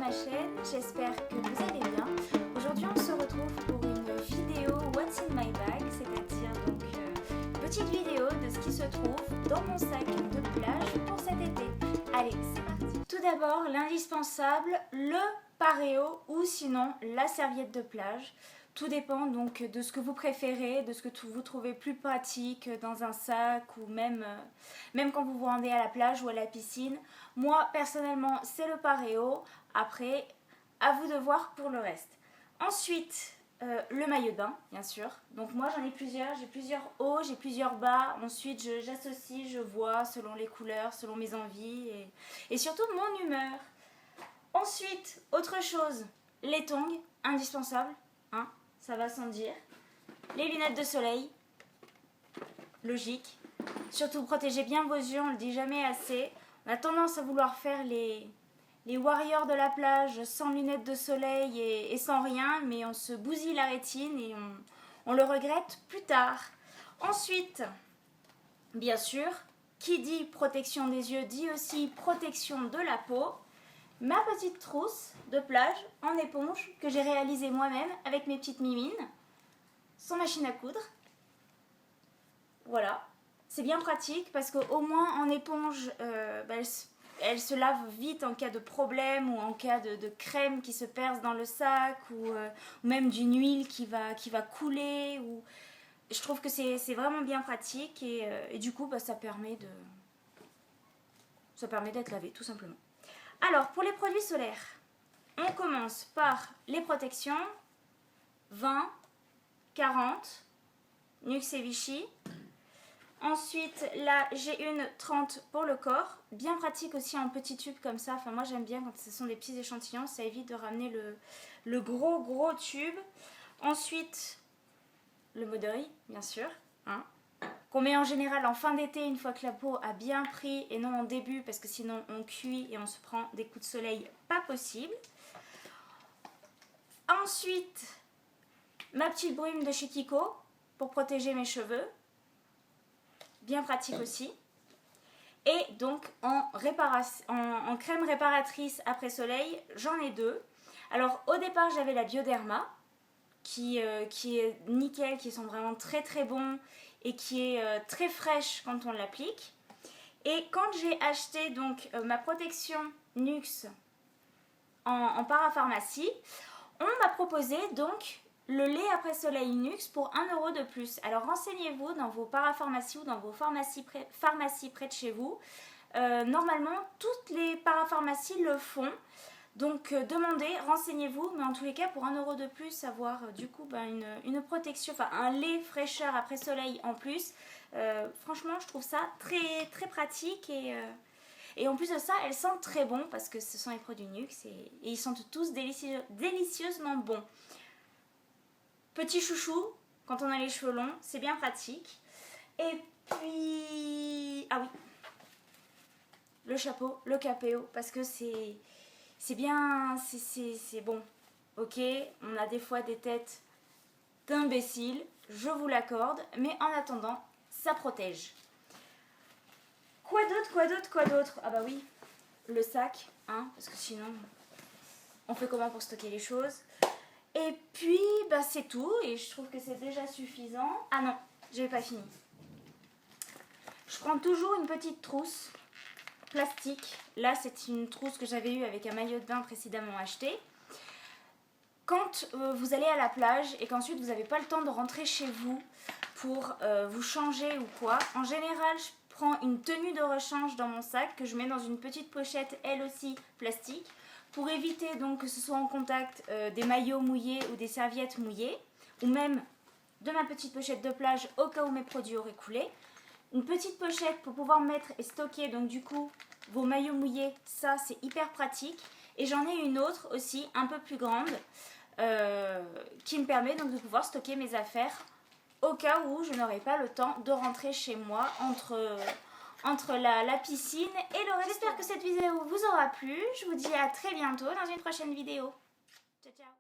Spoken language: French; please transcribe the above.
ma chaîne, j'espère que vous allez bien. Aujourd'hui on se retrouve pour une vidéo What's in my bag, c'est-à-dire donc petite vidéo de ce qui se trouve dans mon sac de plage pour cet été. Allez, c'est parti. Tout d'abord, l'indispensable, le paréo ou sinon la serviette de plage. Tout dépend donc de ce que vous préférez, de ce que vous trouvez plus pratique dans un sac ou même quand vous vous rendez à la plage ou à la piscine. Moi, personnellement, c'est le paréo. Après, à vous de voir pour le reste. Ensuite, le maillot de bain, bien sûr. Donc moi, j'en ai plusieurs. J'ai plusieurs hauts, j'ai plusieurs bas. Ensuite, j'associe, je vois selon les couleurs, selon mes envies et surtout mon humeur. Ensuite, autre chose, les tongs, indispensables. Hein, ça va sans dire. Les lunettes de soleil, logique. Surtout protégez bien vos yeux, on ne le dit jamais assez. On a tendance à vouloir faire les warriors de la plage sans lunettes de soleil et sans rien, mais on se bousille la rétine et on le regrette plus tard. Ensuite, bien sûr, qui dit protection des yeux dit aussi protection de la peau. Ma petite trousse de plage en éponge que j'ai réalisée moi-même avec mes petites mimines, sans machine à coudre. Voilà, c'est bien pratique parce qu'au moins en éponge, elle se lave vite en cas de problème ou en cas de crème qui se perce dans le sac ou même d'une huile qui va couler. Je trouve que c'est vraiment bien pratique et du coup ça permet d'être lavé tout simplement. Alors, pour les produits solaires, on commence par les protections 20, 40, Nuxe et Vichy. Ensuite, là, j'ai une 30 pour le corps. Bien pratique aussi en petits tubes comme ça. Enfin, moi, j'aime bien quand ce sont des petits échantillons. Ça évite de ramener le gros tube. Ensuite, le mode de riz, bien sûr. Hein, qu'on met en général en fin d'été une fois que la peau a bien pris et non en début parce que sinon on cuit et on se prend des coups de soleil pas possible. Ensuite, ma petite brume de chez Kiko pour protéger mes cheveux. Bien pratique aussi. Et donc en crème réparatrice après soleil, j'en ai deux. Alors au départ j'avais la Bioderma qui est nickel, qui sont vraiment très très bons et qui est très fraîche quand on l'applique. Et quand j'ai acheté donc ma protection Nuxe en parapharmacie, on m'a proposé donc le lait après soleil Nuxe pour 1 € de plus. Alors renseignez-vous dans vos parapharmacies ou dans vos pharmacies près de chez vous. Normalement, toutes les parapharmacies le font. Donc demandez, renseignez-vous, mais en tous les cas pour 1 € de plus, avoir du coup une protection, enfin un lait fraîcheur après soleil en plus. Franchement, je trouve ça très très pratique et en plus de ça, elles sentent très bon parce que ce sont les produits Nuxe et ils sentent tous délicieusement bons. Petit chouchou, quand on a les cheveux longs, c'est bien pratique. Et puis, ah oui, le chapeau, le capéo, parce que c'est bien, c'est bon. Ok, on a des fois des têtes d'imbéciles, je vous l'accorde, mais en attendant, ça protège. Quoi d'autre? Ah bah oui, le sac, hein, parce que sinon, on fait comment pour stocker les choses? Et puis, bah c'est tout, et je trouve que c'est déjà suffisant. Ah non, j'ai pas fini. Je prends toujours une petite trousse plastique. Là, c'est une trousse que j'avais eue avec un maillot de bain précédemment acheté. Quand vous allez à la plage et qu'ensuite vous n'avez pas le temps de rentrer chez vous pour vous changer ou quoi, en général, je prends une tenue de rechange dans mon sac que je mets dans une petite pochette, elle aussi plastique, pour éviter donc que ce soit en contact des maillots mouillés ou des serviettes mouillées, ou même de ma petite pochette de plage au cas où mes produits auraient coulé. Une petite pochette pour pouvoir mettre et stocker donc du coup vos maillots mouillés, ça c'est hyper pratique. Et j'en ai une autre aussi un peu plus grande qui me permet donc de pouvoir stocker mes affaires au cas où je n'aurai pas le temps de rentrer chez moi entre la piscine et le reste. J'espère que cette vidéo vous aura plu. Je vous dis à très bientôt dans une prochaine vidéo. Ciao ciao.